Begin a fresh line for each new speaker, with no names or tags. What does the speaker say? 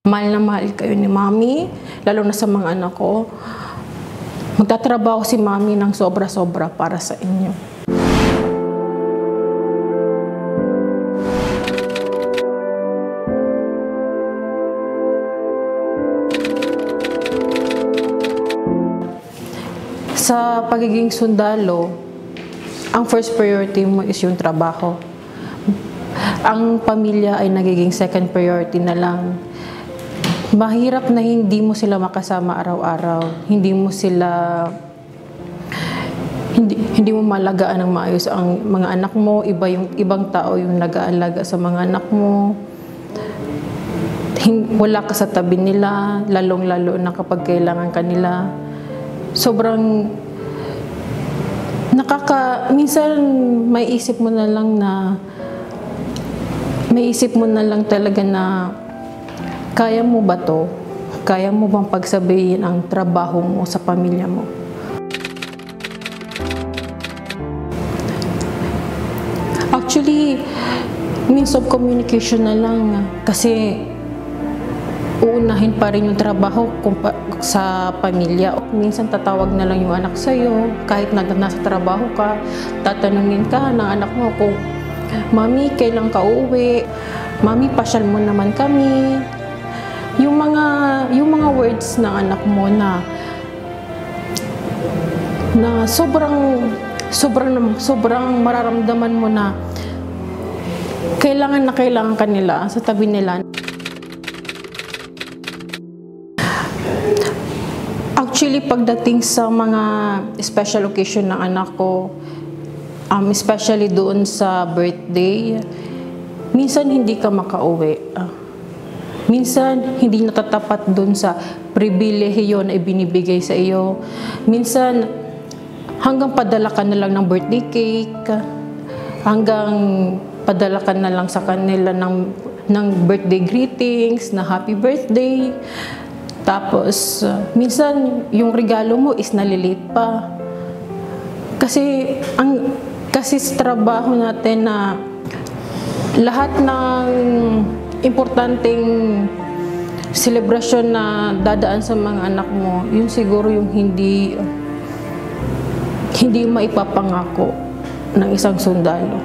Mahal na mahal kayo ni Mami, lalo na sa mga anak ko. Magtatrabaho si Mami ng sobra-sobra para sa inyo. Sa pagiging sundalo, ang first priority mo is yung trabaho. Ang pamilya ay nagiging second priority na lang. Mahirap na hindi mo sila makasama araw-araw. Hindi mo malagaan ng maayos ang mga anak mo. Ibang tao yung nag-aalaga sa mga anak mo. Wala ka sa tabi nila, lalong-lalo na kapag kailangan ka nila. Sobrang minsan may isip mo na lang talaga na kaya mo ba to? Kaya mo bang pagsabihin ang trabaho mo sa pamilya mo? Actually, means of communication na lang kasi uunahin pa rin yung trabaho sa pamilya. Minsan tatawag na lang yung anak sa'yo, kahit nasa trabaho ka, tatanungin ka ng anak mo kung, Mami, kailan ka uuwi? Mami, pasyal mo naman kami. Yung mga words ng anak mo na sobrang mararamdaman mo na kailangan ka nila sa tabi nila. Actually, pagdating sa mga special occasion ng anak ko, especially doon sa birthday, minsan hindi ka makauwi. Minsan hindi natatapat doon sa pribilehiyo na ibinibigay sa iyo. Minsan hanggang padala ka na lang ng birthday cake, hanggang padala ka na lang sa kanila ng birthday greetings, na happy birthday. Tapos, minsan, yung regalo mo is nalilate pa. Kasi sa trabaho natin na lahat ng importanteng selebrasyon na dadaan sa mga anak mo, yun siguro yung hindi maipapangako ng isang sundalo.